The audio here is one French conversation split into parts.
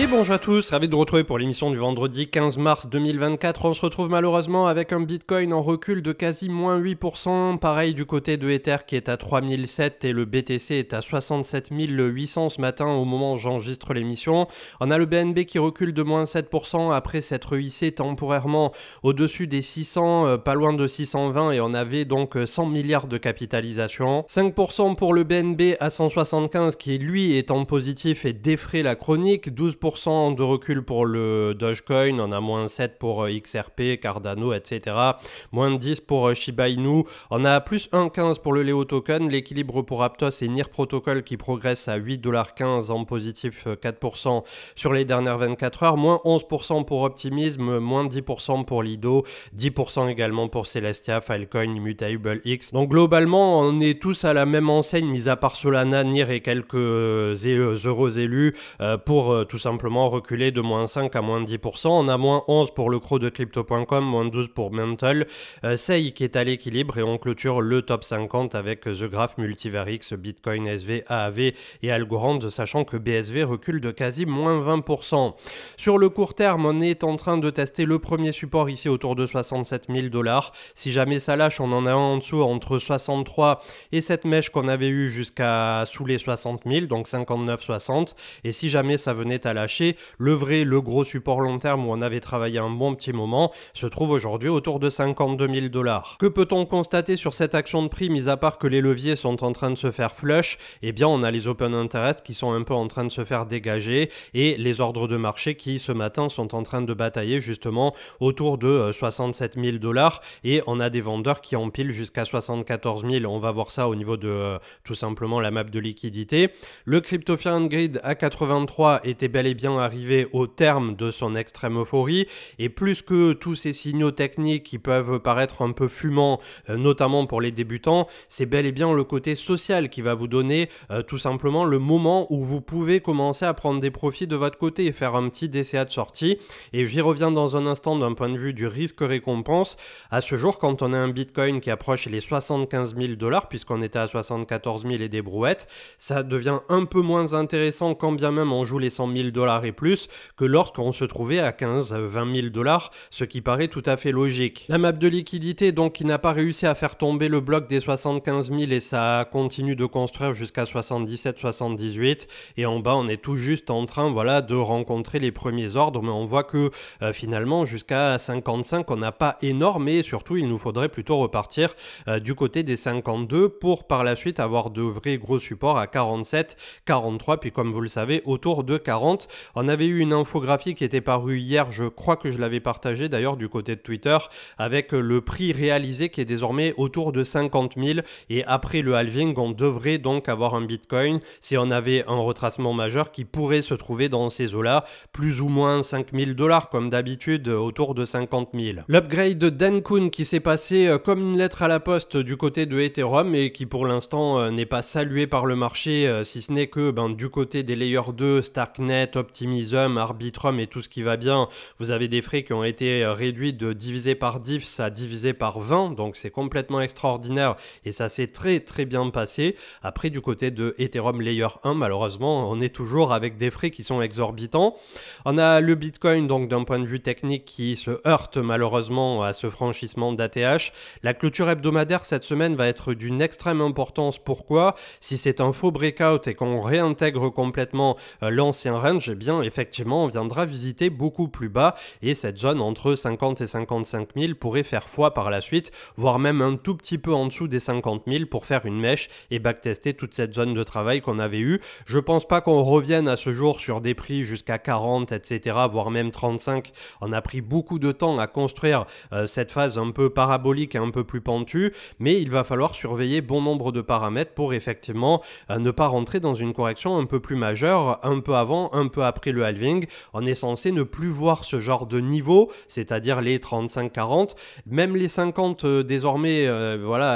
Et bonjour à tous, ravi de vous retrouver pour l'émission du vendredi 15 mars 2024. On se retrouve malheureusement avec un Bitcoin en recul de quasi moins 8%. Pareil du côté de Ether qui est à 3007 et le BTC est à 67 800 ce matin au moment où j'enregistre l'émission. On a le BNB qui recule de moins 7% après s'être hissé temporairement au-dessus des 600, pas loin de 620 et on avait donc 100 milliards de capitalisation. 5% pour le BNB à 175 qui lui est en positif et défraie la chronique. 12% de recul pour le Dogecoin, on a moins 7 pour XRP, Cardano, etc. Moins 10 pour Shiba Inu. On a plus 1,15 pour le Leo Token. L'équilibre pour Aptos et NIR Protocol qui progresse à 8,15$ en positif 4% sur les dernières 24 heures. Moins 11% pour Optimism, moins 10% pour Lido, 10% également pour Celestia, Filecoin, Immutable X. Donc globalement, on est tous à la même enseigne, mis à part Solana, NIR et quelques euros élus pour tout simplement reculer de moins 5 à moins 10%. On a moins 11 pour le croc de Crypto.com, moins 12 pour Mantle. SEI qui est à l'équilibre et on clôture le top 50 avec The Graph, Multiverix, Bitcoin SV, AAV et Algorand, sachant que BSV recule de quasi moins 20%. Sur le court terme, on est en train de tester le premier support ici autour de 67 000$. Si jamais ça lâche, on en a un en dessous entre 63 et cette mèche qu'on avait eu jusqu'à sous les 60 000, donc 59,60. Et si jamais ça venait à lâcher, le gros support long terme où on avait travaillé un bon petit moment se trouve aujourd'hui autour de 52 000$. Que peut-on constater sur cette action de prix, mis à part que les leviers sont en train de se faire flush? Eh bien, on a les open interest qui sont un peu en train de se faire dégager et les ordres de marché qui ce matin sont en train de batailler justement autour de 67 000$ et on a des vendeurs qui empilent jusqu'à 74 000. On va voir ça au niveau de tout simplement la map de liquidité. Le Crypto Fear and Greed à 83 était bel et bien arrivé au terme de son extrême euphorie et plus que tous ces signaux techniques qui peuvent paraître un peu fumants, notamment pour les débutants, c'est bel et bien le côté social qui va vous donner tout simplement le moment où vous pouvez commencer à prendre des profits de votre côté et faire un petit DCA de sortie. Et j'y reviens dans un instant d'un point de vue du risque-récompense. À ce jour, quand on a un Bitcoin qui approche les 75 000$, puisqu'on était à 74 000 et des brouettes, ça devient un peu moins intéressant quand bien même on joue les 100 000$ et plus que lorsqu'on se trouvait à 15-20 000$, ce qui paraît tout à fait logique. La map de liquidité donc qui n'a pas réussi à faire tomber le bloc des 75 000 et ça continue de construire jusqu'à 77-78 et en bas on est tout juste en train de rencontrer les premiers ordres, mais on voit que finalement jusqu'à 55 on n'a pas énorme et surtout il nous faudrait plutôt repartir du côté des 52 pour par la suite avoir de vrais gros supports à 47, 43 puis comme vous le savez autour de 40. On avait eu une infographie qui était parue hier, je crois que je l'avais partagée d'ailleurs du côté de Twitter, avec le prix réalisé qui est désormais autour de 50 000 et après le halving on devrait donc avoir un Bitcoin si on avait un retracement majeur qui pourrait se trouver dans ces eaux-là, plus ou moins 5 000$ comme d'habitude, autour de 50 000. L'upgrade de Denkun qui s'est passé comme une lettre à la poste du côté de Ethereum et qui pour l'instant n'est pas salué par le marché, si ce n'est que du côté des Layer 2, Starknet, Optimism, Arbitrum et tout ce qui va bien, vous avez des frais qui ont été réduits de divisé par 10 à divisé par 20, donc c'est complètement extraordinaire et ça s'est très très bien passé. Après du côté de Ethereum Layer 1, malheureusement, on est toujours avec des frais qui sont exorbitants. On a le Bitcoin donc d'un point de vue technique qui se heurte malheureusement à ce franchissement d'ATH. La clôture hebdomadaire cette semaine va être d'une extrême importance. Pourquoi? Si c'est un faux breakout et qu'on réintègre complètement l'ancien range, eh bien effectivement on viendra visiter beaucoup plus bas et cette zone entre 50 et 55 000 pourrait faire foi par la suite, voire même un tout petit peu en dessous des 50 000 pour faire une mèche et backtester toute cette zone de travail qu'on avait eu. Je pense pas qu'on revienne à ce jour sur des prix jusqu'à 40, etc., voire même 35. On a pris beaucoup de temps à construire cette phase un peu parabolique et un peu plus pentue, mais il va falloir surveiller bon nombre de paramètres pour effectivement ne pas rentrer dans une correction un peu plus majeure, un peu avant, un peu après le halving. On est censé ne plus voir ce genre de niveau, c'est-à-dire les 35-40, même les 50 désormais,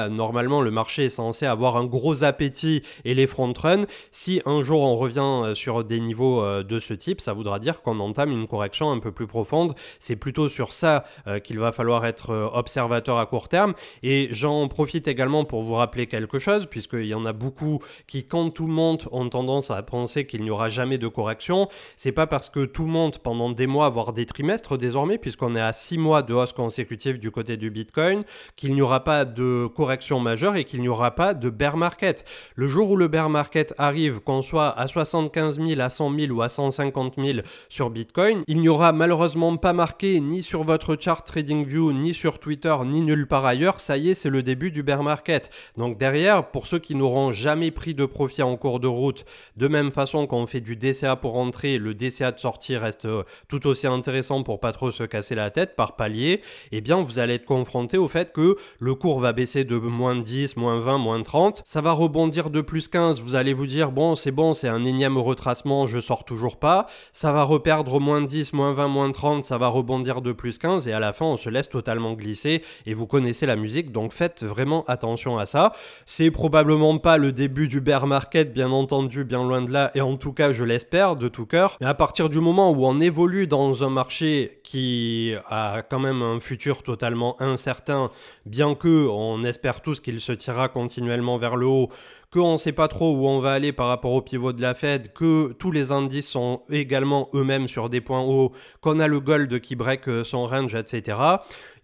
normalement le marché est censé avoir un gros appétit et les front run. Si un jour on revient sur des niveaux de ce type, ça voudra dire qu'on entame une correction un peu plus profonde. C'est plutôt sur ça qu'il va falloir être observateur à court terme. Et j'en profite également pour vous rappeler quelque chose, puisqu'il y en a beaucoup qui, quand tout monte, ont tendance à penser qu'il n'y aura jamais de correction. attention, c'est pas parce que tout monte pendant des mois, voire des trimestres désormais, puisqu'on est à 6 mois de hausse consécutive du côté du Bitcoin, qu'il n'y aura pas de correction majeure et qu'il n'y aura pas de bear market. Le jour où le bear market arrive, qu'on soit à 75 000, à 100 000 ou à 150 000 sur Bitcoin, il n'y aura malheureusement pas marqué ni sur votre chart TradingView, ni sur Twitter, ni nulle part ailleurs, ça y est, c'est le début du bear market. Donc derrière, pour ceux qui n'auront jamais pris de profit en cours de route, de même façon qu'on fait du DCA pour rentrer, le DCA de sortie reste tout aussi intéressant pour pas trop se casser la tête par palier, eh bien vous allez être confronté au fait que le cours va baisser de moins 10, moins 20, moins 30, ça va rebondir de plus 15, vous allez vous dire bon, c'est un énième retracement, je sors toujours pas, ça va reperdre moins 10, moins 20, moins 30, ça va rebondir de plus 15 et à la fin on se laisse totalement glisser et vous connaissez la musique, donc faites vraiment attention à ça. C'est probablement pas le début du bear market, bien entendu, bien loin de là, et en tout cas je l'espère de tout cœur, mais à partir du moment où on évolue dans un marché qui a quand même un futur totalement incertain, bien que on espère tous qu'il se tirera continuellement vers le haut, qu'on ne sait pas trop où on va aller par rapport au pivot de la Fed, que tous les indices sont également eux-mêmes sur des points hauts, qu'on a le gold qui break son range, etc.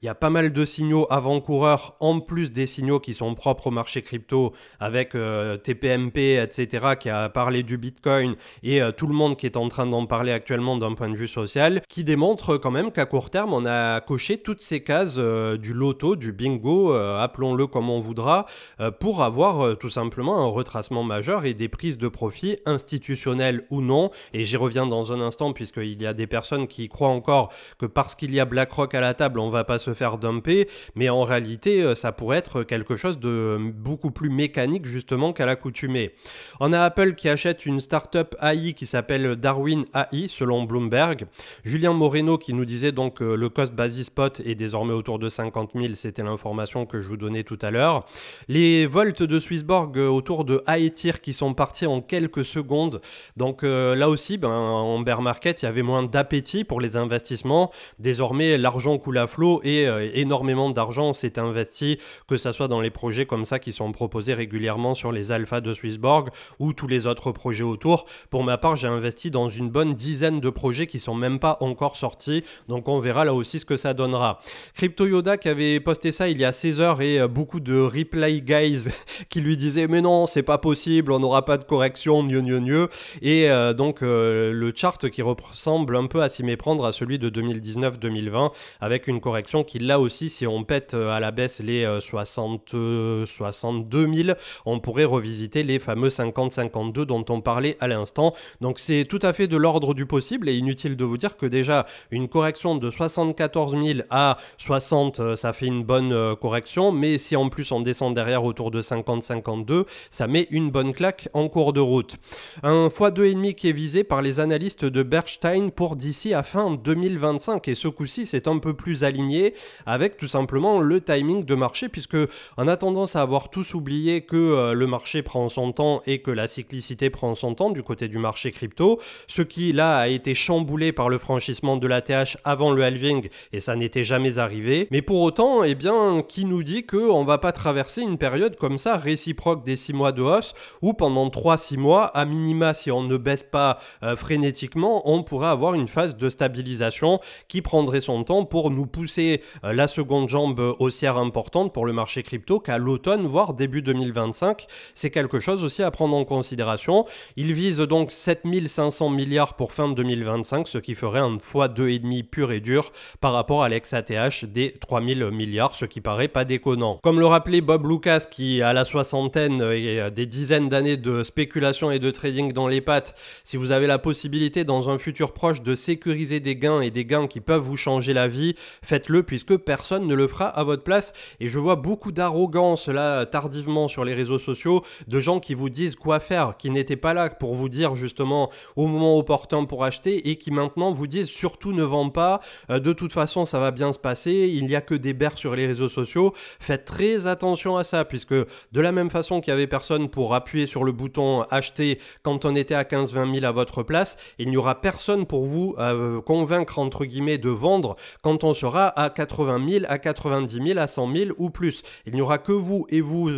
Il y a pas mal de signaux avant-coureurs, en plus des signaux qui sont propres au marché crypto, avec TPMP, etc., qui a parlé du Bitcoin, et tout le monde qui est en train d'en parler actuellement d'un point de vue social, qui démontrent quand même qu'à court terme, on a coché toutes ces cases du loto, du bingo, appelons-le comme on voudra, pour avoir tout simplement un retracement majeur et des prises de profit institutionnelles ou non. Et j'y reviens dans un instant, puisqu'il y a des personnes qui croient encore que parce qu'il y a BlackRock à la table, on va pas se faire dumper, mais en réalité ça pourrait être quelque chose de beaucoup plus mécanique justement qu'à l'accoutumée. On a Apple qui achète une startup AI qui s'appelle Darwin AI selon Bloomberg. Julien Moreno qui nous disait donc le cost basis spot est désormais autour de 50 000, c'était l'information que je vous donnais tout à l'heure. Les volts de Swissborg autour de Aethir qui sont partis en quelques secondes, donc là aussi en bear market il y avait moins d'appétit pour les investissements, désormais l'argent coule à flot et énormément d'argent s'est investi, que ce soit dans les projets comme ça qui sont proposés régulièrement sur les alphas de Swissborg ou tous les autres projets autour. Pour ma part, j'ai investi dans une bonne dizaine de projets qui sont même pas encore sortis, donc on verra là aussi ce que ça donnera. Crypto Yoda qui avait posté ça il y a 16 heures et beaucoup de reply guys qui lui disaient mais non, c'est pas possible, on n'aura pas de correction, mieux. Et donc le chart qui ressemble un peu à s'y méprendre à celui de 2019-2020 avec une correction qui là aussi, si on pète à la baisse les 62 000, on pourrait revisiter les fameux 50-52 dont on parlait à l'instant. Donc c'est tout à fait de l'ordre du possible et inutile de vous dire que déjà une correction de 74 000 à 60, ça fait une bonne correction, mais si en plus on descend derrière autour de 50-52, ça met une bonne claque en cours de route. Un x2,5 qui est visé par les analystes de Bernstein pour d'ici à fin 2025 et ce coup-ci c'est un peu plus aligné avec tout simplement le timing de marché, puisque on a tendance à avoir tous oublié que le marché prend son temps et que la cyclicité prend son temps du côté du marché crypto, ce qui là a été chamboulé par le franchissement de l'ATH avant le halving et ça n'était jamais arrivé, mais pour autant, eh bien, qui nous dit qu'on va pas traverser une période comme ça réciproque des 6 mois de hausse où pendant 3-6 mois, à minima si on ne baisse pas frénétiquement, on pourrait avoir une phase de stabilisation qui prendrait son temps pour nous pousser la seconde jambe haussière importante pour le marché crypto qu'à l'automne, voire début 2025. C'est quelque chose aussi à prendre en considération. Il vise donc 7500 milliards pour fin 2025, ce qui ferait un x2,5 pur et dur par rapport à l'ex-ATH des 3000 milliards, ce qui paraît pas déconnant. Comme le rappelait Bob Lucas, qui a la soixantaine et des dizaines d'années de spéculation et de trading dans les pattes, si vous avez la possibilité dans un futur proche de sécuriser des gains et des gains qui peuvent vous changer la vie, faites-le puisque personne ne le fera à votre place. Et je vois beaucoup d'arrogance là tardivement sur les réseaux sociaux de gens qui vous disent quoi faire, qui n'étaient pas là pour vous dire justement au moment opportun pour acheter et qui maintenant vous disent surtout ne vends pas, de toute façon ça va bien se passer, il n'y a que des bears sur les réseaux sociaux. Faites très attention à ça puisque de la même façon qu'il y avait personne pour appuyer sur le bouton acheter quand on était à 15-20 000 à votre place. Il n'y aura personne pour vous convaincre entre guillemets de vendre quand on sera à 80 000, à 90 000, à 100 000 ou plus. Il n'y aura que vous et vous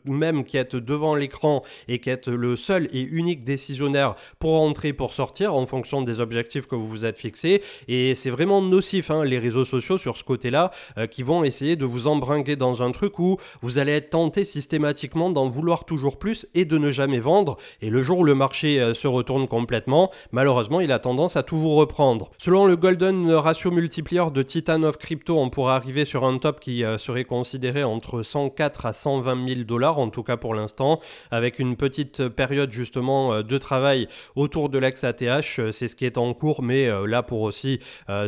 même qui êtes devant l'écran et qui êtes le seul et unique décisionnaire pour rentrer, pour sortir en fonction des objectifs que vous vous êtes fixés. Et c'est vraiment nocif les réseaux sociaux sur ce côté-là qui vont essayer de vous embringuer dans un truc où vous allez être tenté systématiquement d'en vouloir toujours plus et de ne jamais vendre. Et le jour où le marché se retourne complètement, malheureusement, il a tendance à tout vous reprendre. Selon le Golden Ratio Multiplier de Titan of Crypto, on pourrait arriver sur un top qui serait considéré entre 104 à 120 000 $, en tout cas pour l'instant, avec une petite période justement de travail autour de l'ex-ATH. C'est ce qui est en cours, mais là pour aussi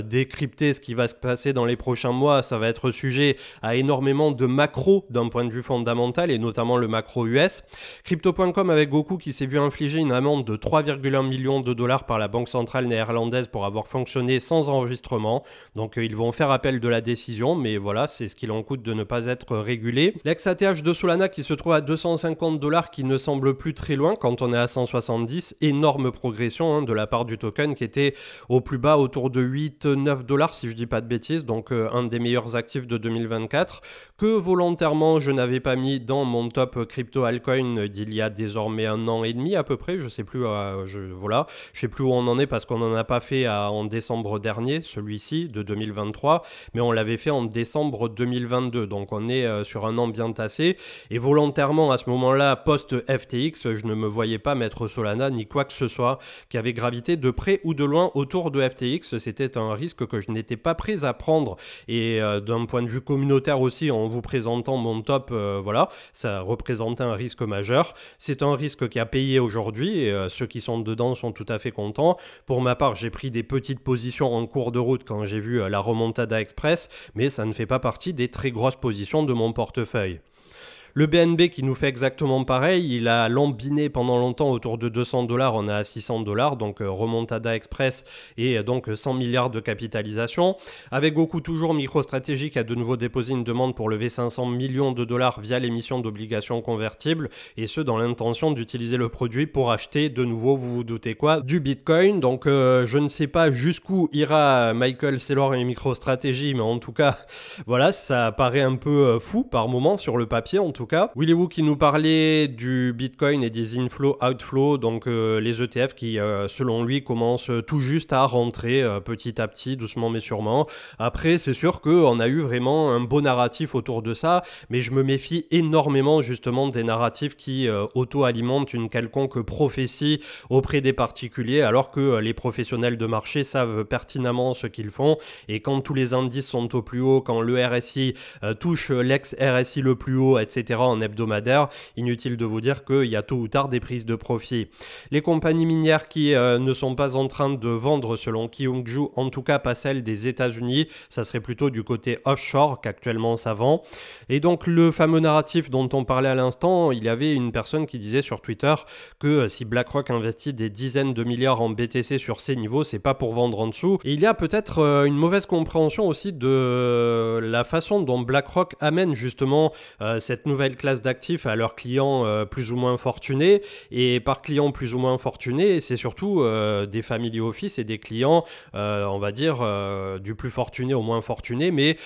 décrypter ce qui va se passer dans les prochains mois, ça va être sujet à énormément de macro d'un point de vue fondamental et notamment le macro US. Crypto.com avec Goku qui s'est vu infliger une amende de 3,1 millions de $ par la Banque centrale néerlandaise pour avoir fonctionné sans enregistrement. Donc ils vont faire appel de la décision, mais voilà, c'est ce qu'il en coûte de ne pas être régulé. L'ex-ATH de Solana qui se trouve à 250 $, qui ne semble plus très loin quand on est à 170. Énorme progression de la part du token qui était au plus bas autour de 8-9 $ si je dis pas de bêtises, donc un des meilleurs actifs de 2024 que volontairement je n'avais pas mis dans mon top crypto altcoin d'il y a désormais 1 an et demi à peu près. Je sais plus, voilà, je sais plus où on en est parce qu'on n'en a pas fait en décembre dernier, celui-ci de 2023, mais on l'avait fait en décembre 2022, donc on est sur un an bien tassé. Et volontairement à ce moment-là, post-FTX, je ne me voyais pas mettre Solana ni quoi que ce soit qui avait gravité de près ou de loin autour de FTX. C'était un risque que je n'étais pas prêt à prendre. Et d'un point de vue communautaire aussi, en vous présentant mon top, voilà, ça représentait un risque majeur. C'est un risque qui a payé aujourd'hui et ceux qui sont dedans sont tout à fait contents. Pour ma part, j'ai pris des petites positions en cours de route quand j'ai vu la remontada express, mais ça ne fait pas partie des très grosses positions de mon portefeuille. Le BNB qui nous fait exactement pareil, il a lambiné pendant longtemps autour de 200 $, on est à 600 $, donc remontada express et donc 100 milliards de capitalisation. Avec Goku toujours, MicroStrategy qui a de nouveau déposé une demande pour lever 500 millions de $ via l'émission d'obligations convertibles, et ce dans l'intention d'utiliser le produit pour acheter de nouveau, vous vous doutez quoi, du Bitcoin. Donc je ne sais pas jusqu'où ira Michael Saylor et MicroStrategy, mais en tout cas, voilà, ça paraît un peu fou par moment sur le papier en tout cas. Willy Woo qui nous parlait du Bitcoin et des inflow-outflow, donc les ETF qui selon lui commencent tout juste à rentrer petit à petit, doucement mais sûrement. Après c'est sûr qu'on a eu vraiment un beau narratif autour de ça, mais je me méfie énormément justement des narratifs qui auto-alimentent une quelconque prophétie auprès des particuliers, alors que les professionnels de marché savent pertinemment ce qu'ils font, et quand tous les indices sont au plus haut, quand le RSI touche l'ex-RSI le plus haut, etc. en hebdomadaire, inutile de vous dire qu'il y a tôt ou tard des prises de profit. Les compagnies minières qui ne sont pas en train de vendre selon Kyungju, en tout cas pas celles des États-Unis, ça serait plutôt du côté offshore qu'actuellement ça vend. Et donc le fameux narratif dont on parlait à l'instant, il y avait une personne qui disait sur Twitter que si BlackRock investit des dizaines de milliards en BTC sur ces niveaux, c'est pas pour vendre en dessous. Et il y a peut-être une mauvaise compréhension aussi de la façon dont BlackRock amène justement cette nouvelle classe d'actifs à leurs clients plus ou moins fortunés. Et par clients plus ou moins fortunés, c'est surtout des family office et des clients, on va dire, du plus fortuné au moins fortuné, mais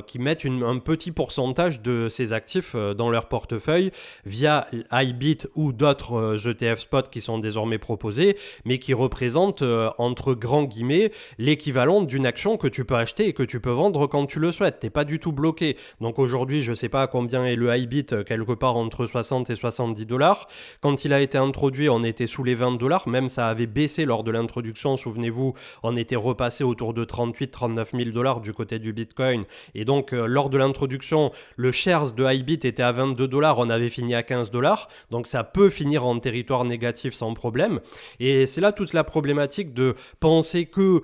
qui mettent un petit pourcentage de ces actifs dans leur portefeuille via iBit ou d'autres ETF spot qui sont désormais proposés, mais qui représentent entre grands guillemets l'équivalent d'une action que tu peux acheter et que tu peux vendre quand tu le souhaites. T'es pas du tout bloqué. Donc aujourd'hui, je sais pas à combien est le iBit, quelque part entre 60 et 70 $. Quand il a été introduit, on était sous les 20 $, même ça avait baissé lors de l'introduction, souvenez-vous, on était repassé autour de 38-39 000 $ du côté du Bitcoin, et donc lors de l'introduction, le shares de iBit était à 22 $, on avait fini à 15 $, donc ça peut finir en territoire négatif sans problème, et c'est là toute la problématique de penser que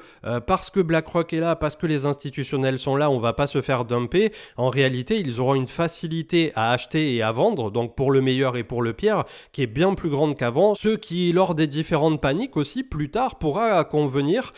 parce que BlackRock est là, parce que les institutionnels sont là, on va pas se faire dumper. En réalité, ils auront une facilité à acheter et à vendre, donc pour le meilleur et pour le pire, qui est bien plus grande qu'avant, ce qui, lors des différentes paniques aussi, plus tard, pourra convenir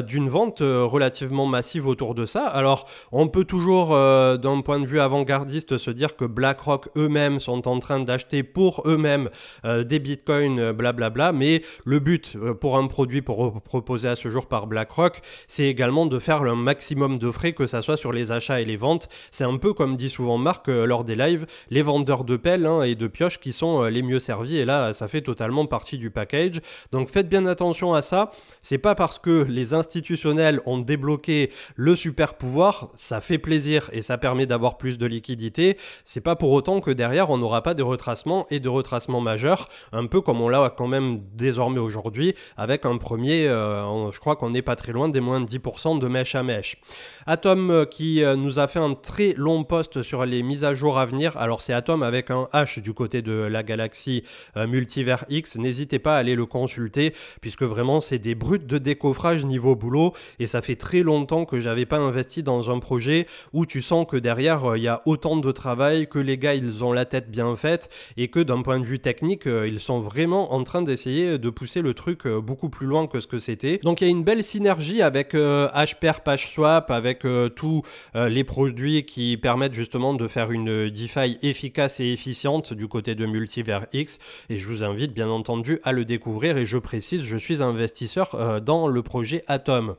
d'une vente relativement massive autour de ça. Alors, on peut toujours, d'un point de vue avant-gardiste, se dire que BlackRock eux-mêmes sont en train d'acheter pour eux-mêmes des bitcoins, blablabla, mais le but pour un produit proposé à ce jour par BlackRock, c'est également de faire le maximum de frais, que ça soit sur les achats et les ventes. C'est un peu comme dit souvent Marc lors des lives, les vendeurs de pelles et de pioches qui sont les mieux servis, et là ça fait totalement partie du package. Donc faites bien attention à ça. C'est pas parce que les institutionnels ont débloqué le super pouvoir, ça fait plaisir et ça permet d'avoir plus de liquidité, c'est pas pour autant que derrière on n'aura pas des retracements et de retracements majeurs, un peu comme on l'a quand même désormais aujourd'hui avec un premier, je crois qu'on n'est pas très loin des moins de 10% de mèche à mèche. Atom qui nous a fait un très long post sur les mises à jour à venir. Alors c'est Atom avec un H du côté de la galaxie Multivers X, n'hésitez pas à aller le consulter puisque vraiment c'est des brutes de décoffrage niveau boulot et ça fait très longtemps que j'avais pas investi dans un projet où tu sens que derrière il y a autant de travail, que les gars ils ont la tête bien faite et que d'un point de vue technique ils sont vraiment en train d'essayer de pousser le truc beaucoup plus loin que ce que c'était. Donc il y a une belle synergie avec HPair, PageSwap, avec tous les produits qui permettent justement de faire une DeFi efficace et efficiente du côté de Multivers X et je vous invite bien entendu à le découvrir et je précise, je suis investisseur dans le projet Atom.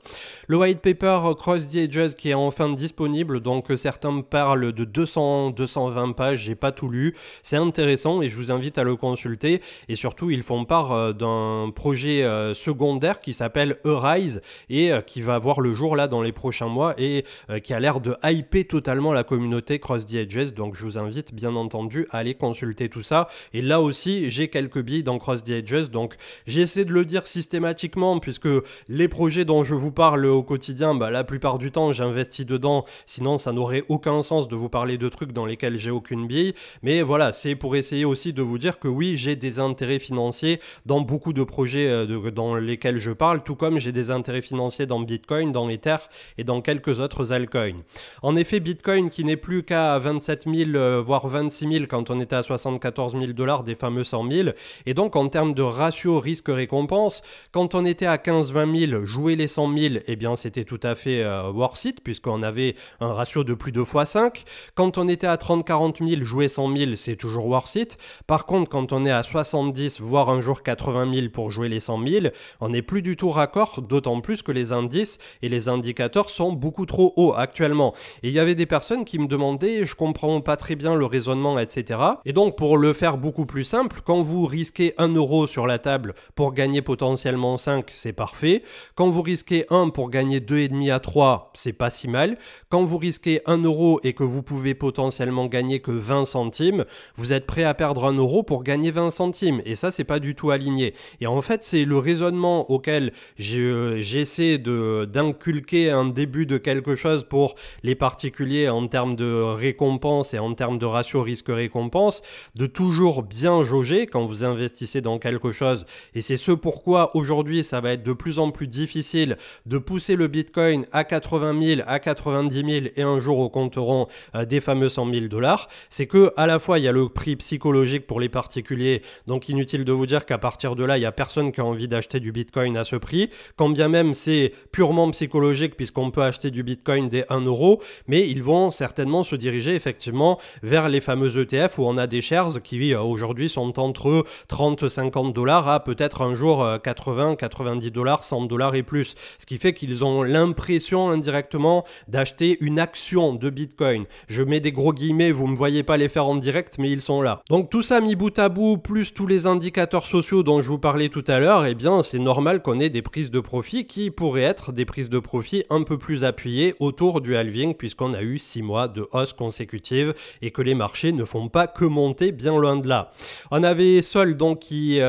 Le white paper Cross the Edges qui est enfin disponible, donc certains parlent de 200-220 pages, j'ai pas tout lu, c'est intéressant et je vous invite à le consulter et surtout ils font part d'un projet secondaire qui s'appelle Arise et qui va voir le jour là dans les prochains mois et qui a l'air de hyper totalement la communauté Cross the Edges, donc je vous invite bien entendu à aller consulter tout ça et là aussi j'ai quelques billes dans Cross the Edges, donc j'essaie de le dire systématiquement puisque les projets dont je vous parle au quotidien, la plupart du temps j'investis dedans, sinon ça n'aurait aucun sens de vous parler de trucs dans lesquels j'ai aucune bille, mais voilà, c'est pour essayer aussi de vous dire que oui, j'ai des intérêts financiers dans beaucoup de projets dans lesquels je parle, tout comme j'ai des intérêts financiers dans Bitcoin, dans Ether et dans quelques autres altcoins. En effet, Bitcoin qui n'est plus qu'à 27 000 voire 26 000 quand on était à 74 000 $, des fameux 100 000, et donc en termes de ratio risque-récompense, quand on était à 15-20 000, jouer les 100 000, eh bien c'était tout à fait worth it puisqu'on avait un ratio de plus de x5. Quand on était à 30-40 000, jouer 100 000, c'est toujours worth it. Par contre, quand on est à 70, voire un jour 80 000 pour jouer les 100 000, on n'est plus du tout raccord, d'autant plus que les indices et les indicateurs sont beaucoup trop hauts actuellement. Et il y avait des personnes qui me demandaient, je comprends pas très bien le raisonnement, etc. Et donc pour le faire beaucoup plus simple, quand vous risquez 1 euro sur la table pour gagner potentiellement 5, c'est parfait. Quand vous risquez 1 pour gagner 2,5 à 3, c'est pas si mal. Quand vous risquez 1 euro et que vous pouvez potentiellement gagner que 20 centimes, vous êtes prêt à perdre 1 euro pour gagner 20 centimes. Et ça, c'est pas du tout aligné. Et en fait, c'est le raisonnement auquel j'essaie d'inculquer un début de quelque chose pour les particuliers en termes de récompense et en termes de ratio risque-récompense, de toujours bien jauger quand vous investissez dans quelque chose. Et c'est ce pourquoi aujourd'hui, ça va être de plus en plus difficile de pousser le Bitcoin à 80 000, à 90 000 et un jour au compte rond des fameux 100 000 $. C'est que à la fois, il y a le prix psychologique pour les particuliers, donc inutile de vous dire qu'à partir de là, il n'y a personne qui a envie d'acheter du Bitcoin à ce prix, quand bien même c'est purement psychologique puisqu'on peut acheter du Bitcoin des 1 euro, mais ils vont certainement se diriger effectivement vers les fameux ETF où on a des shares qui aujourd'hui sont entre 30-50 $ à peut-être un jour 80-90 $, 100 $ et plus, ce qui fait qu'ils ont l'impression indirectement d'acheter une action de Bitcoin. Je mets des gros guillemets, vous ne me voyez pas les faire en direct, mais ils sont là. Donc tout ça mis bout à bout, plus tous les indicateurs sociaux dont je vous parlais tout à l'heure, eh bien c'est normal qu'on ait des prises de profit qui pourraient être des prises de profit un peu plus appuyées autour du halving puisqu'on a eu 6 mois de hausse consécutive et que les marchés ne font pas que monter, bien loin de là. On avait Sol donc qui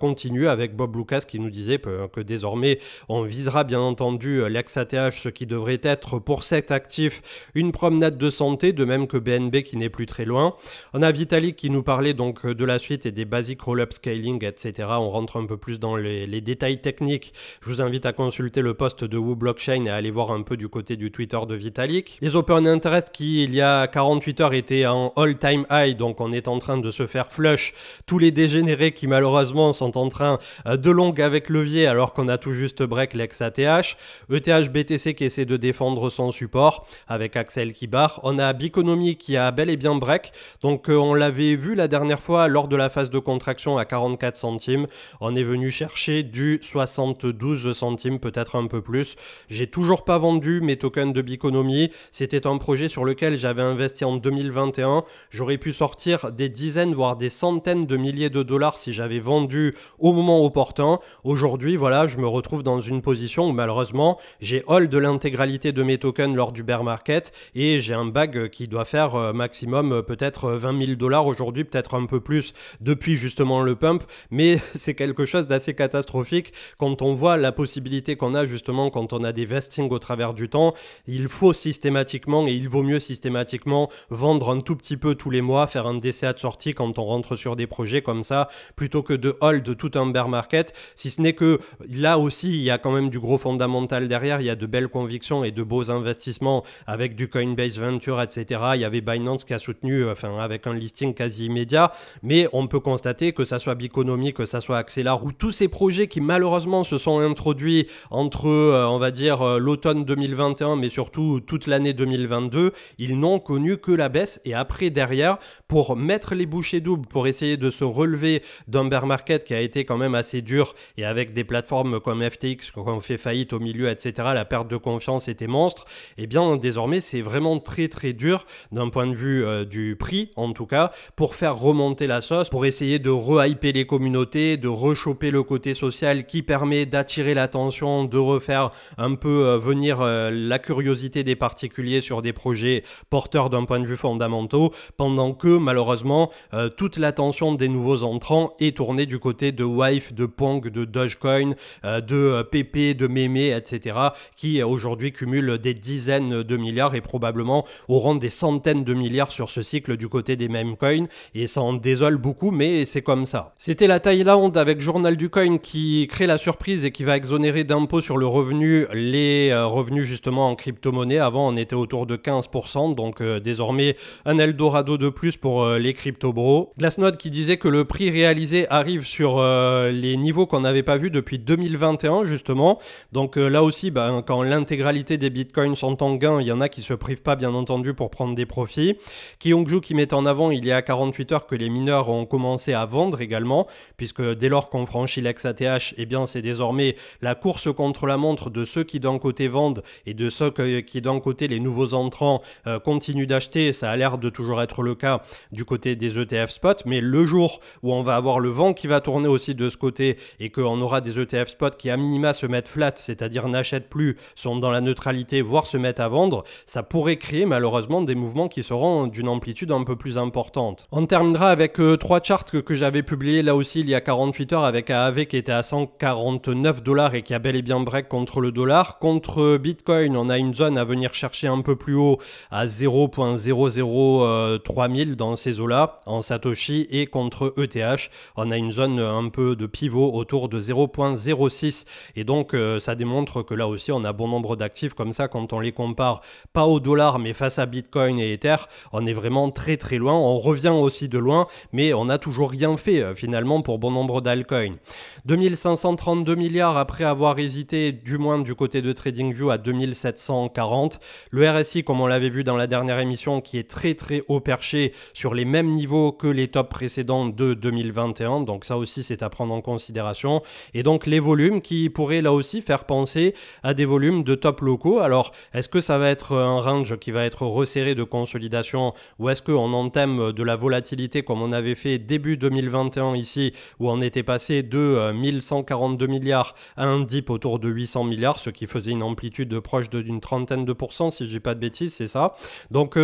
continue avec Bob Lucas qui nous disait que désormais on visera bien entendu l'XATH, ce qui devrait être pour cet actif une promenade de santé, de même que BNB qui n'est plus très loin. On a Vitalik qui nous parlait donc de la suite et des basic roll-up scaling, etc. On rentre un peu plus dans les détails techniques. Je vous invite à consulter le post de Wu Blockchain et à aller voir un peu du côté du Twitter de Vitalik. Les open interest qui il y a 48 heures étaient en all-time high, donc on est en train de se faire flush tous les dégénérés qui malheureusement sont en train de long avec levier alors qu'on a tout juste break l'ex-ATH. ETH BTC qui essaie de défendre son support avec Axel qui barre. On a Biconomy qui a bel et bien break, donc on l'avait vu la dernière fois lors de la phase de contraction à 44 centimes. On est venu chercher du 72 centimes, peut-être un peu plus. J'ai toujours pas vendu mes tokens de Biconomy. C'était un projet sur lequel j'avais investi en 2021. J'aurais pu sortir des dizaines, voire des centaines de milliers de dollars si j'avais vendu au moment opportun. Aujourd'hui, voilà, je me retrouve dans une position où malheureusement, j'ai hold de l'intégralité de mes tokens lors du bear market et j'ai un bag qui doit faire maximum peut-être 20 000 dollars aujourd'hui, peut-être un peu plus depuis justement le pump, mais c'est quelque chose d'assez catastrophique quand on voit la possibilité qu'on a justement quand on a des vestings au travers du temps. Il faut systématiquement et il vaut mieux systématiquement vendre un tout petit peu tous les mois, faire un DCA de sortie quand on rentre sur des projets comme ça, plutôt que de hold tout un bear market, si ce n'est que là aussi il y a quand même du gros fondamental derrière, il y a de belles convictions et de beaux investissements avec du Coinbase Venture, etc. Il y avait Binance qui a soutenu, avec un listing quasi immédiat, mais on peut constater que ça soit Biconomy, que ça soit Axelar ou tous ces projets qui malheureusement se sont introduits entre, on va dire, l'automne 2021, mais surtout toute l'année 2022, ils n'ont connu que la baisse et après derrière, pour mettre les bouchées doubles, pour essayer de se relever d'un bear market qui a été quand même assez dur et avec des plateformes comme FTX qui ont fait faillite au milieu, etc., la perte de confiance était monstre, et bien désormais c'est vraiment très très dur d'un point de vue du prix en tout cas, pour faire remonter la sauce, pour essayer de re-hyper les communautés, de rechoper le côté social qui permet d'attirer l'attention, de refaire un peu venir la curiosité des particuliers sur des projets porteurs d'un point de vue fondamentaux, pendant que malheureusement toute l'attention des nouveaux entrants est tournée du côté de Wife, de Pong, de Dogecoin, de PP, de Meme, etc., qui aujourd'hui cumulent des dizaines de milliards et probablement auront des centaines de milliards sur ce cycle du côté des meme coins, et ça en désole beaucoup, mais c'est comme ça. C'était la Thaïlande avec Journal du Coin qui crée la surprise et qui va exonérer d'impôts sur le revenu les revenus justement en crypto-monnaie. Avant on était autour de 15%, donc désormais un Eldorado de plus pour les crypto-bros. Glassnode qui disait que le prix réalisé arrive sur les niveaux qu'on n'avait pas vus depuis 2021 justement, donc là aussi quand l'intégralité des bitcoins sont en gain, il y en a qui se privent pas bien entendu pour prendre des profits. Kyongju qui met en avant il y a 48 heures que les mineurs ont commencé à vendre également, puisque dès lors qu'on franchit l'ex-ATH, eh bien c'est désormais la course contre la montre de ceux qui d'un côté vendent et de ceux qui d'un côté les nouveaux entrants continuent d'acheter. Ça a l'air de toujours être le cas du côté des ETF spot, mais le jour où on va avoir le vent qui va tourner aussi de ce côté et qu'on aura des ETF spot qui à minima se mettent flat, c'est-à-dire n'achètent plus, sont dans la neutralité, voire se mettent à vendre, ça pourrait créer malheureusement des mouvements qui seront d'une amplitude un peu plus importante. On terminera avec trois charts que j'avais publiés là aussi il y a 48 heures avec AAV qui était à 149 $ et qui a bel et bien break contre le dollar. Contre Bitcoin, on a une zone à venir chercher un peu plus haut à 0.003 dans ces eaux-là en Satoshi, et contre ETH, on a une zone un peu de pivot autour de 0.06, et donc ça démontre que là aussi on a bon nombre d'actifs comme ça quand on les compare pas au dollar mais face à Bitcoin et Ether, on est vraiment très très loin. On revient aussi de loin, mais on n'a toujours rien fait finalement pour bon nombre d'altcoins. 2532 milliards après avoir hésité, du moins du côté de TradingView, à 2740. Le RSI, comme on l'avait vu dans la dernière émission, qui est très très haut perché sur les mêmes niveaux que les tops précédents de 2021, donc ça aussi c'est à prendre en considération. Et donc les volumes qui pourraient là aussi faire penser à des volumes de top locaux. Alors est-ce que ça va être un range qui va être resserré de consolidation, ou est-ce qu'on entame de la volatilité comme on avait fait début 2021 ici, où on était passé de 1142 milliards à un dip autour de 800 milliards, ce qui faisait une amplitude proche d'une trentaine de pourcents si je dis pas de bêtises, c'est ça. Donc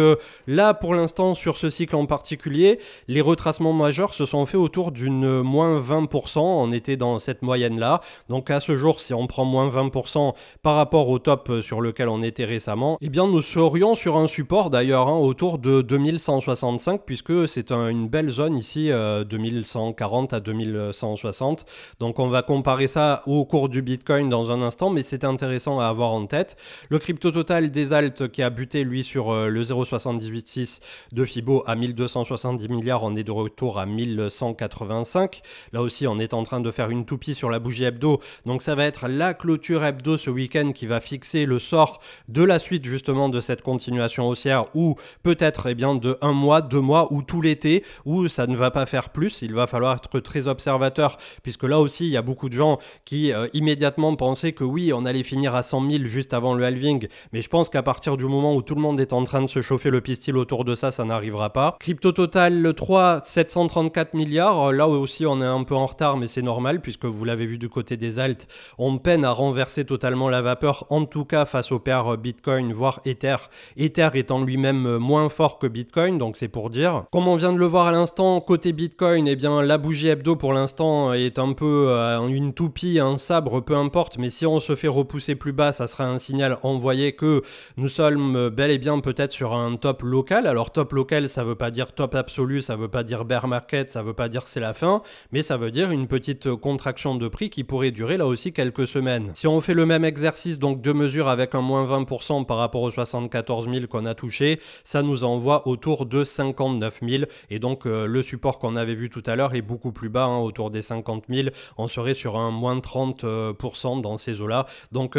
là pour l'instant sur ce cycle en particulier, les retracements majeurs se sont faits autour d'une moins 20%, on était dans cette moyenne là. Donc à ce jour, si on prend moins 20% par rapport au top sur lequel on était récemment, eh bien nous serions sur un support d'ailleurs autour de 2165, puisque c'est une belle zone ici, 2140 à 2160. Donc on va comparer ça au cours du Bitcoin dans un instant, mais c'est intéressant à avoir en tête. Le crypto total des alts qui a buté lui sur le 0,786 de Fibo à 1270 milliards, on est de retour à 1185. Là aussi, on est en train de faire une toupie sur la bougie hebdo. Donc ça va être la clôture hebdo ce week-end qui va fixer le sort de la suite justement de cette continuation haussière, ou peut-être de 1 mois, 2 mois ou tout l'été, où ça ne va pas faire plus. Il va falloir être très observateur, puisque là aussi, il y a beaucoup de gens qui immédiatement pensaient que oui, on allait finir à 100 000 juste avant le halving. Mais je pense qu'à partir du moment où tout le monde est en train de se chauffer le pistil autour de ça, ça n'arrivera pas. Crypto total, le 3, 734 milliards. Là aussi, on est un peu en retard, mais c'est normal, puisque vous l'avez vu du côté des alts, on peine à renverser totalement la vapeur, en tout cas face aux paires Bitcoin, voire Ether. Ether étant lui-même moins fort que Bitcoin, donc c'est pour dire. Comme on vient de le voir à l'instant, côté Bitcoin, eh bien la bougie hebdo pour l'instant est un peu une toupie, un sabre, peu importe, mais si on se fait repousser plus bas, ça sera un signal envoyé que nous sommes bel et bien peut-être sur un top local. Alors top local, ça veut pas dire top absolu, ça veut pas dire bear market, ça veut pas dire c'est la fin, mais ça veut dire une petite contraction de prix qui pourrait durer là aussi quelques semaines. Si on fait le même exercice, donc deux mesures avec un moins 20% par rapport aux 74 000 qu'on a touché, ça nous envoie autour de 59 000, et donc le support qu'on avait vu tout à l'heure est beaucoup plus bas, autour des 50 000, on serait sur un moins 30% dans ces eaux-là. Donc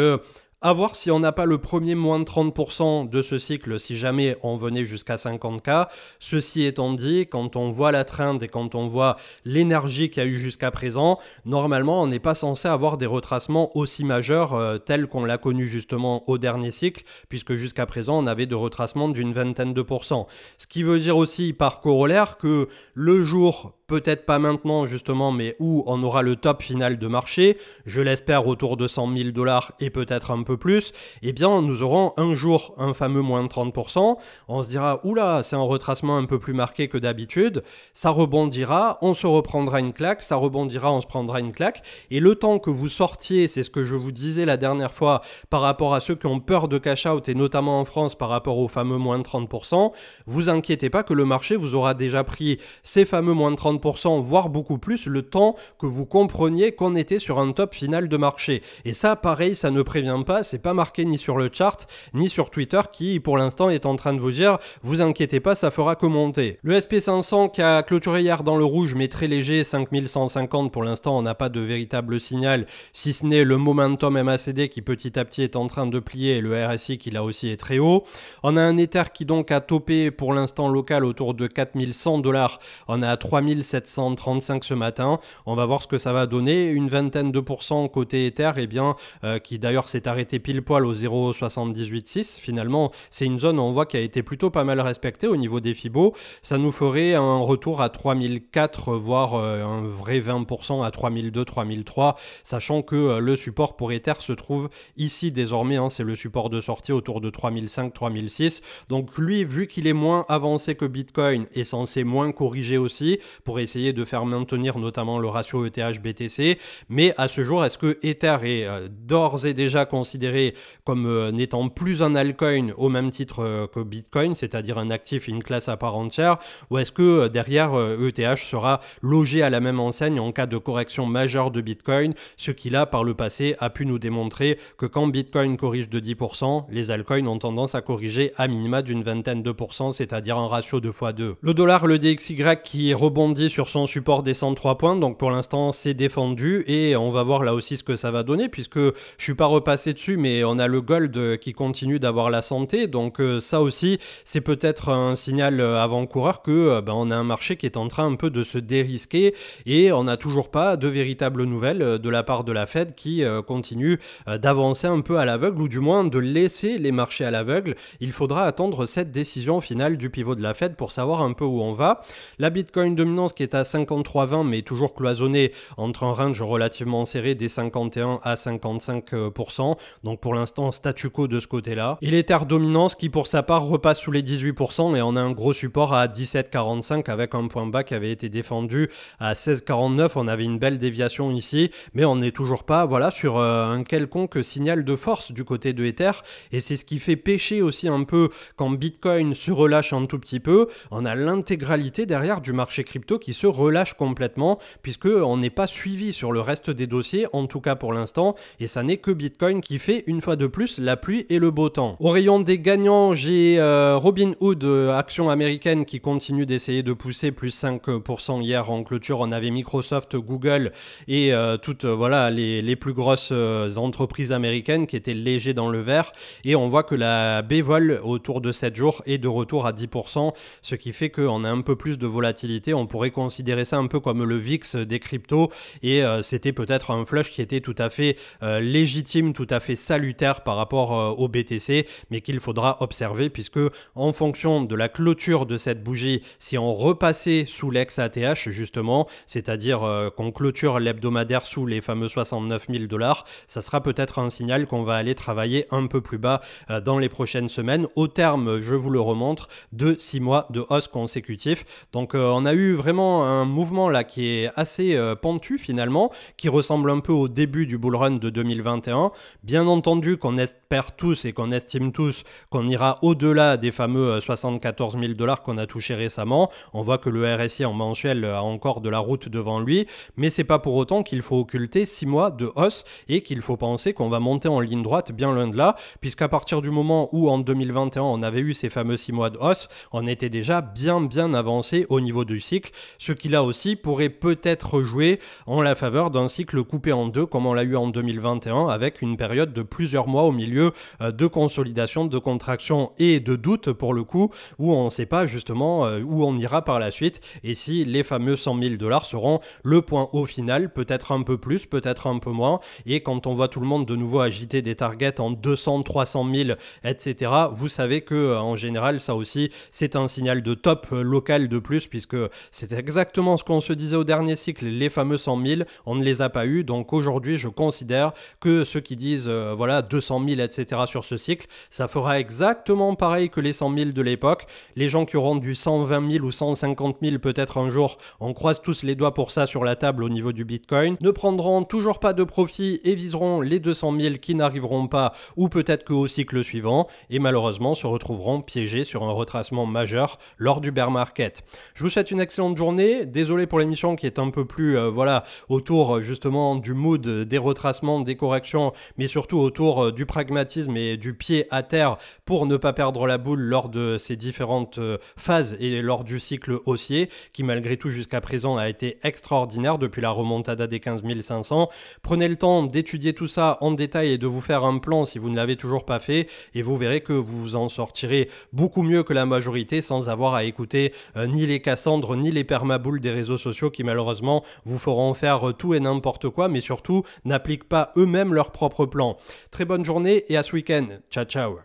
à voir si on n'a pas le premier moins de 30% de ce cycle si jamais on venait jusqu'à 50K. Ceci étant dit, quand on voit la trend et quand on voit l'énergie qu'il y a eu jusqu'à présent, normalement on n'est pas censé avoir des retracements aussi majeurs tels qu'on l'a connu justement au dernier cycle, puisque jusqu'à présent on avait de retracements d'une vingtaine de pourcents. Ce qui veut dire aussi par corollaire que le jour, peut-être pas maintenant justement, mais où on aura le top final de marché, je l'espère autour de 100 000 $ et peut-être un peu plus, eh bien nous aurons un jour un fameux moins de 30%, on se dira oula, c'est un retracement un peu plus marqué que d'habitude, ça rebondira, on se reprendra une claque, ça rebondira, on se prendra une claque, et le temps que vous sortiez, c'est ce que je vous disais la dernière fois par rapport à ceux qui ont peur de cash out, et notamment en France par rapport au fameux moins de 30%, vous inquiétez pas que le marché vous aura déjà pris ces fameux moins de 30%, voire beaucoup plus, le temps que vous compreniez qu'on était sur un top final de marché. Et ça, pareil, ça ne prévient pas, c'est pas marqué ni sur le chart, ni sur Twitter, qui pour l'instant est en train de vous dire, vous inquiétez pas, ça fera que monter. Le SP500 qui a clôturé hier dans le rouge, mais très léger, 5150 pour l'instant, on n'a pas de véritable signal, si ce n'est le momentum MACD qui petit à petit est en train de plier, et le RSI qui là aussi est très haut. On a un Ether qui donc a topé pour l'instant local autour de 4100 $, on est à 3735 ce matin, on va voir ce que ça va donner, une vingtaine de pourcents côté Ether, et bien qui d'ailleurs s'est arrêté pile poil au 0,786. Finalement, c'est une zone, on voit, qui a été plutôt pas mal respectée au niveau des Fibo. Ça nous ferait un retour à 3004, voire un vrai 20% à 3002, 3003, sachant que le support pour Ether se trouve ici désormais, c'est le support de sortie autour de 3005, 3006. Donc lui, vu qu'il est moins avancé que Bitcoin, est censé moins corriger aussi pour essayer de faire maintenir notamment le ratio ETH-BTC. Mais à ce jour, est-ce que Ether est d'ores et déjà considéré comme n'étant plus un altcoin au même titre que Bitcoin, c'est-à-dire un actif, une classe à part entière, ou est-ce que derrière ETH sera logé à la même enseigne en cas de correction majeure de Bitcoin, ce qui là par le passé a pu nous démontrer que quand Bitcoin corrige de 10%, les altcoins ont tendance à corriger à minima d'une vingtaine de pourcents, c'est-à-dire un ratio de x2. Le dollar, le DXY qui rebondit sur son support des 103 points, donc pour l'instant c'est défendu, et on va voir là aussi ce que ça va donner, puisque je suis pas repassé dessus, mais on a le gold qui continue d'avoir la santé, donc ça aussi c'est peut-être un signal avant-coureur que on a un marché qui est en train un peu de se dérisquer, et on n'a toujours pas de véritables nouvelles de la part de la Fed qui continue d'avancer un peu à l'aveugle, ou du moins de laisser les marchés à l'aveugle. Il faudra attendre cette décision finale du pivot de la Fed pour savoir un peu où on va. La Bitcoin dominance qui est à 53,20 mais toujours cloisonnée entre un range relativement serré des 51 à 55%, donc pour l'instant statu quo de ce côté-là. Et l'Ether dominance qui pour sa part repasse sous les 18%, et on a un gros support à 17,45 avec un point bas qui avait été défendu à 16,49. On avait une belle déviation ici, mais on n'est toujours pas sur un quelconque signal de force du côté de Ether, et c'est ce qui fait pêcher aussi un peu quand Bitcoin se relâche un tout petit peu. On a l'intégralité derrière du marché crypto qui se relâche complètement puisque on n'est pas suivi sur le reste des dossiers, en tout cas pour l'instant, et ça n'est que Bitcoin qui fait une fois de plus la pluie et le beau temps. Au rayon des gagnants, j'ai Robinhood, action américaine qui continue d'essayer de pousser, plus 5% hier en clôture. On avait Microsoft, Google et toutes voilà, les plus grosses entreprises américaines qui étaient légers dans le vert, et on voit que la B vol autour de 7 jours est de retour à 10%, ce qui fait qu'on a un peu plus de volatilité. On pourrait considérer ça un peu comme le VIX des cryptos, et c'était peut-être un flush qui était tout à fait légitime, tout à fait salutaire par rapport au BTC, mais qu'il faudra observer puisque en fonction de la clôture de cette bougie, si on repassait sous l'ex-ATH justement, c'est-à-dire qu'on clôture l'hebdomadaire sous les fameux 69 000 $, ça sera peut-être un signal qu'on va aller travailler un peu plus bas dans les prochaines semaines, au terme, je vous le remontre, de 6 mois de hausse consécutifs. Donc on a eu vraiment un mouvement là qui est assez pentu finalement, qui ressemble un peu au début du bull run de 2021. Bien entendu qu'on espère tous et qu'on estime tous qu'on ira au-delà des fameux 74 000 $ qu'on a touché récemment. On voit que le RSI en mensuel a encore de la route devant lui, mais c'est pas pour autant qu'il faut occulter 6 mois de hausse et qu'il faut penser qu'on va monter en ligne droite bien loin de là, puisqu'à partir du moment où en 2021 on avait eu ces fameux 6 mois de hausse, on était déjà bien avancé au niveau du cycle, ce qui là aussi pourrait peut-être jouer en la faveur d'un cycle coupé en deux comme on l'a eu en 2021, avec une période de plusieurs mois au milieu de consolidation, de contraction et de doute pour le coup, où on ne sait pas justement où on ira par la suite et si les fameux 100 000 $ seront le point haut final, peut-être un peu plus, peut-être un peu moins. Et quand on voit tout le monde de nouveau agiter des targets en 200, 300 000, etc., vous savez que en général ça aussi c'est un signal de top local de plus, puisque c'est exactement ce qu'on se disait au dernier cycle, les fameux 100 000, on ne les a pas eu. Donc aujourd'hui je considère que ceux qui disent voilà 200 000 etc. sur ce cycle, ça fera exactement pareil que les 100 000 de l'époque. Les gens qui auront du 120 000 ou 150 000 peut-être un jour, on croise tous les doigts pour ça sur la table au niveau du Bitcoin, ne prendront toujours pas de profit et viseront les 200 000 qui n'arriveront pas, ou peut-être qu'au cycle suivant, et malheureusement se retrouveront piégés sur un retracement majeur lors du bear market. Je vous souhaite une excellente journée, désolé pour l'émission qui est un peu plus voilà, autour justement du mood, des retracements, des corrections, mais surtout autour du pragmatisme et du pied à terre pour ne pas perdre la boule lors de ces différentes phases et lors du cycle haussier qui malgré tout jusqu'à présent a été extraordinaire depuis la remontada des 15 500. Prenez le temps d'étudier tout ça en détail et de vous faire un plan si vous ne l'avez toujours pas fait, et vous verrez que vous vous en sortirez beaucoup mieux que la majorité sans avoir à écouter ni les Cassandres ni les permaboules des réseaux sociaux qui malheureusement vous feront faire tout et n'importe quoi, mais surtout n'appliquent pas eux-mêmes leur propre plan. Très bonne journée et à ce week-end. Ciao ciao.